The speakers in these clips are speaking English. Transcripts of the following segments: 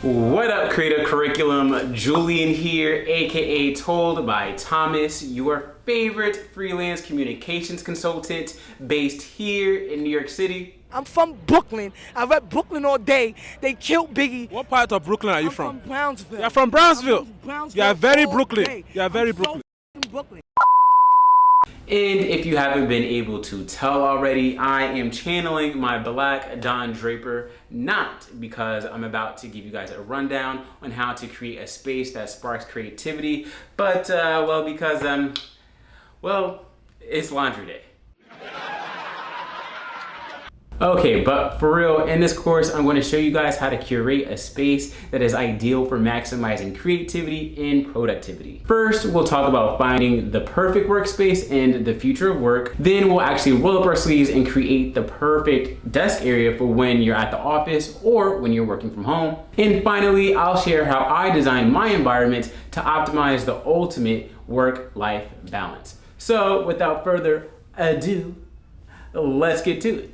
What up, Creative Curriculum? Julian here, aka Told by Thomas, your favorite freelance communications consultant based here in New York City. I'm from Brooklyn. I rep Brooklyn all day. They killed Biggie. What part of Brooklyn are you I'm from Brownsville. You're from Brownsville. I'm from Brownsville. You are very all Brooklyn. day. You are very I'm Brooklyn. So Brooklyn. And if you haven't been able to tell already, I am channeling my Black Don Draper, not because I'm about to give you guys a rundown on how to create a space that sparks creativity, but because it's laundry day. Okay, but for real, in this course, I'm going to show you guys how to curate a space that is ideal for maximizing creativity and productivity. First, we'll talk about finding the perfect workspace and the future of work. Then we'll actually roll up our sleeves and create the perfect desk area for when you're at the office or when you're working from home. And finally, I'll share how I design my environment to optimize the ultimate work-life balance. So without further ado, let's get to it.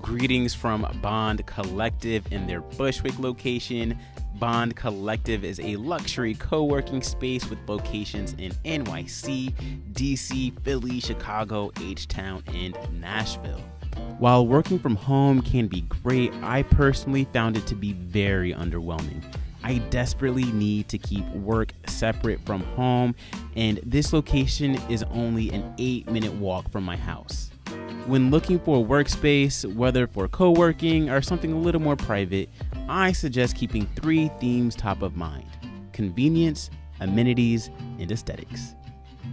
Greetings from Bond Collective in their Bushwick location. Bond Collective is a luxury co-working space with locations in NYC, DC, Philly, Chicago, H-Town, and Nashville. While working from home can be great, I personally found it to be very underwhelming. I desperately need to keep work separate from home, and this location is only an 8-minute walk from my house. When looking for a workspace, whether for co-working or something a little more private, I suggest keeping 3 themes top of mind: convenience, amenities, and aesthetics.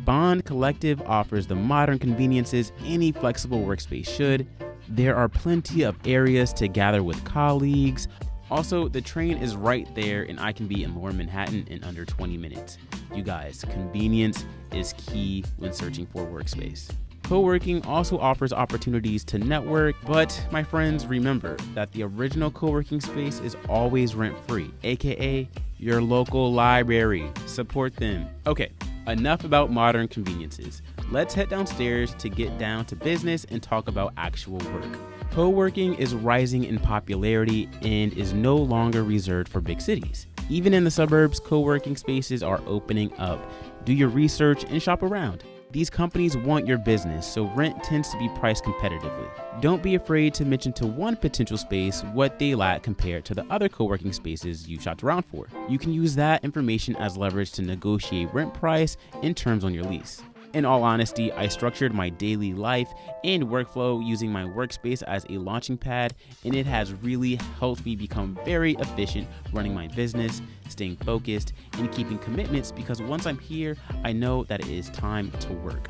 Bond Collective offers the modern conveniences any flexible workspace should. There are plenty of areas to gather with colleagues. Also, the train is right there and I can be in Lower Manhattan in under 20 minutes. You guys, convenience is key when searching for a workspace. Co-working also offers opportunities to network, but my friends, remember that the original co-working space is always rent-free, aka your local library. Support them. Okay, enough about modern conveniences. Let's head downstairs to get down to business and talk about actual work. Co-working is rising in popularity and is no longer reserved for big cities. Even in the suburbs, co-working spaces are opening up. Do your research and shop around. These companies want your business, so rent tends to be priced competitively. Don't be afraid to mention to one potential space what they lack compared to the other co-working spaces you shopped around for. You can use that information as leverage to negotiate rent price and terms on your lease. In all honesty, I structured my daily life and workflow using my workspace as a launching pad, and it has really helped me become very efficient running my business, staying focused, and keeping commitments because once I'm here, I know that it is time to work.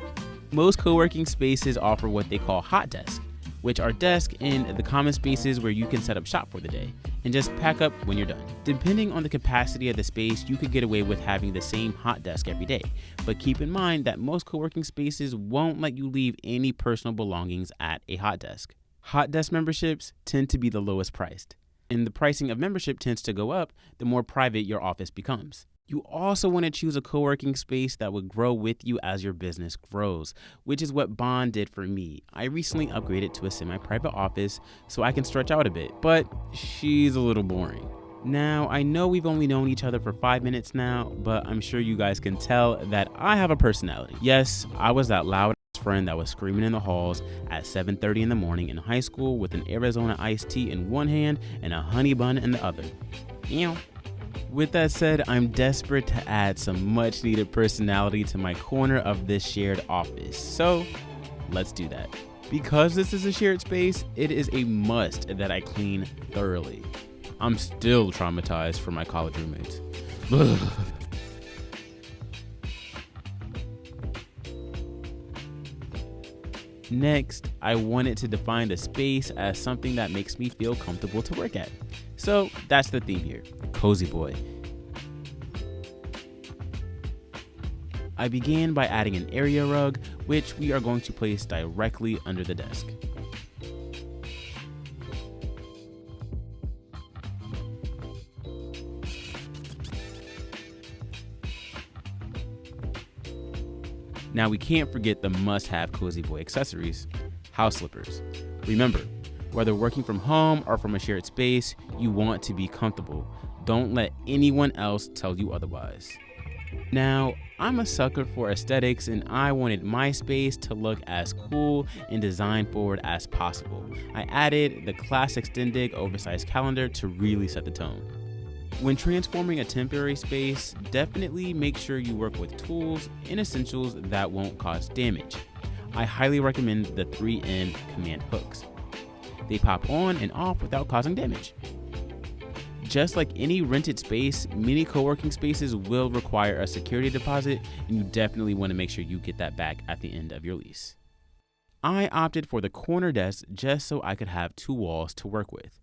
Most co-working spaces offer what they call hot desks, which are desks in the common spaces where you can set up shop for the day and just pack up when you're done. Depending on the capacity of the space, you could get away with having the same hot desk every day. But keep in mind that most co-working spaces won't let you leave any personal belongings at a hot desk. Hot desk memberships tend to be the lowest priced, and the pricing of membership tends to go up the more private your office becomes. You also want to choose a co-working space that would grow with you as your business grows, which is what Bond did for me. I recently upgraded to a semi-private office so I can stretch out a bit, but she's a little boring. Now, I know we've only known each other for 5 minutes now, but I'm sure you guys can tell that I have a personality. Yes, I was that loud friend that was screaming in the halls at 7:30 in the morning in high school with an Arizona iced tea in one hand and a honey bun in the other. Ew. With that said, I'm desperate to add some much needed personality to my corner of this shared office. So let's do that. Because this is a shared space, it is a must that I clean thoroughly. I'm still traumatized from my college roommates. Next, I wanted to define the space as something that makes me feel comfortable to work at. So that's the theme here, Cozy Boy. I began by adding an area rug, which we are going to place directly under the desk. Now we can't forget the must-have cozy boy accessories, house slippers. Remember, whether working from home or from a shared space, you want to be comfortable. Don't let anyone else tell you otherwise. Now, I'm a sucker for aesthetics and I wanted my space to look as cool and design forward as possible. I added the classic extended oversized calendar to really set the tone. When transforming a temporary space, definitely make sure you work with tools and essentials that won't cause damage. I highly recommend the 3M command hooks. They pop on and off without causing damage. Just like any rented space, many co-working spaces will require a security deposit, and you definitely want to make sure you get that back at the end of your lease. I opted for the corner desk just so I could have 2 walls to work with.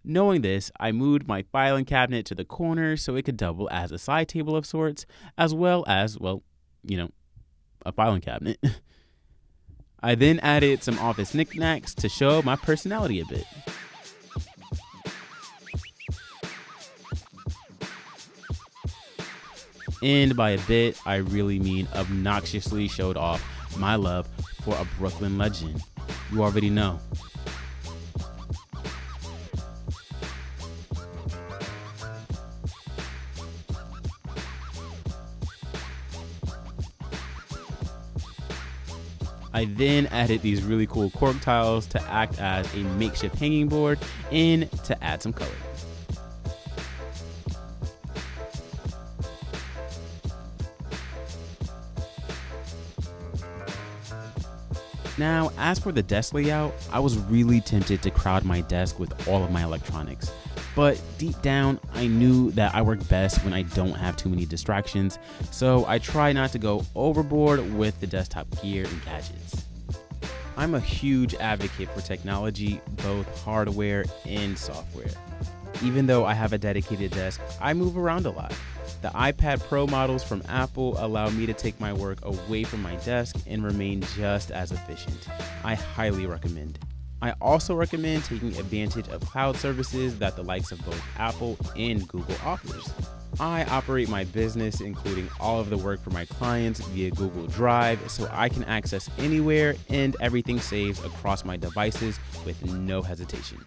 Knowing this, I moved my filing cabinet to the corner so it could double as a side table of sorts, as well as, a filing cabinet. I then added some office knickknacks to show my personality a bit. And by a bit, I really mean obnoxiously showed off my love for a Brooklyn legend. You already know. I then added these really cool cork tiles to act as a makeshift hanging board and to add some color. Now, as for the desk layout, I was really tempted to crowd my desk with all of my electronics. But deep down, I knew that I work best when I don't have too many distractions, so I try not to go overboard with the desktop gear and gadgets. I'm a huge advocate for technology, both hardware and software. Even though I have a dedicated desk, I move around a lot. The iPad Pro models from Apple allow me to take my work away from my desk and remain just as efficient. I highly recommend. I also recommend taking advantage of cloud services that the likes of both Apple and Google offers. I operate my business, including all of the work for my clients, via Google Drive, so I can access anywhere and everything saves across my devices with no hesitation.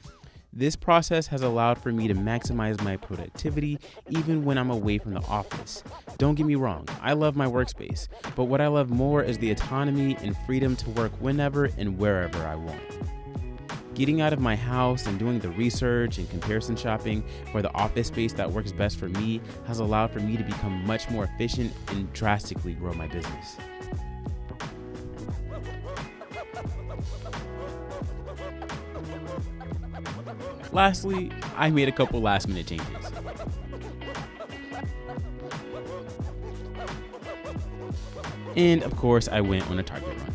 This process has allowed for me to maximize my productivity even when I'm away from the office. Don't get me wrong, I love my workspace, but what I love more is the autonomy and freedom to work whenever and wherever I want. Getting out of my house and doing the research and comparison shopping for the office space that works best for me has allowed for me to become much more efficient and drastically grow my business. Lastly, I made a couple last-minute changes. And of course, I went on a Target run.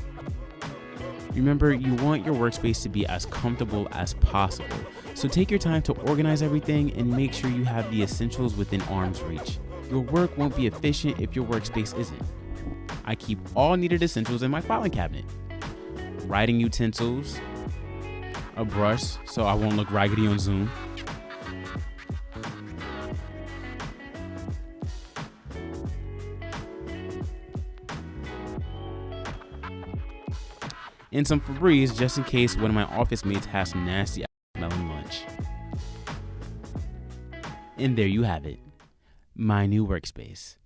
Remember, you want your workspace to be as comfortable as possible, so take your time to organize everything and make sure you have the essentials within arm's reach. Your work won't be efficient if your workspace isn't. I keep all needed essentials in my filing cabinet. Writing utensils, a brush so I won't look raggedy on Zoom, and some Febreze just in case one of my office mates has some nasty smelling lunch. And there you have it, my new workspace.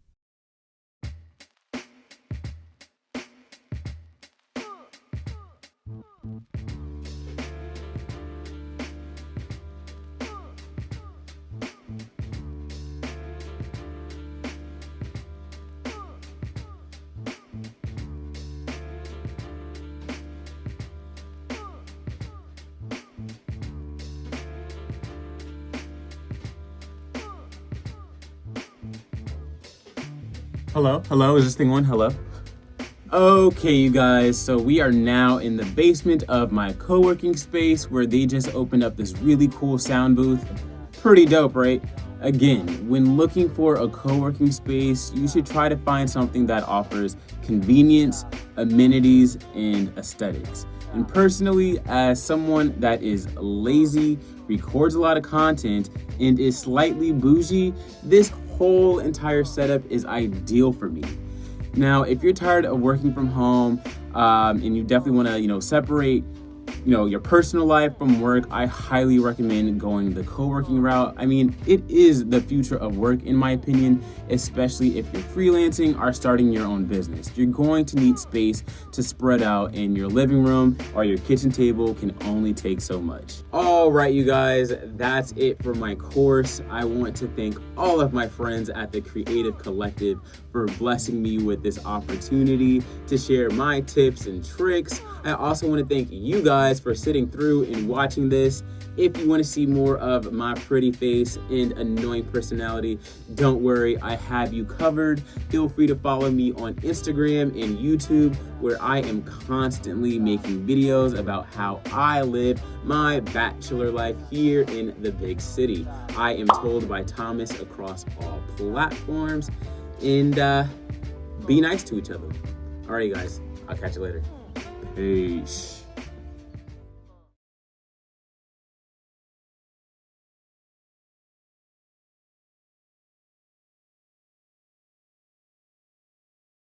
Hello, is this thing on? Hello? Okay, you guys, so we are now in the basement of my co-working space where they just opened up this really cool sound booth. Pretty dope, right? Again, when looking for a co-working space, you should try to find something that offers convenience, amenities, and aesthetics. And personally, as someone that is lazy, records a lot of content, and is slightly bougie, this whole entire setup is ideal for me. Now, if you're tired of working from home and you definitely want to, separate your personal life from work, I highly recommend going the co-working route. I mean, it is the future of work in my opinion, especially if you're freelancing or starting your own business. You're going to need space to spread out, and your living room or your kitchen table can only take so much. All right, you guys, that's it for my course. I want to thank all of my friends at the Creative Collective for blessing me with this opportunity to share my tips and tricks. I also want to thank you guys for sitting through and watching this. If you want to see more of my pretty face and annoying personality, don't worry, I have you covered. Feel free to follow me on Instagram and YouTube, where I am constantly making videos about how I live my bachelor life here in the big city. I am told by Thomas across all platforms. And be nice to each other. All right, guys, I'll catch you later. Peace.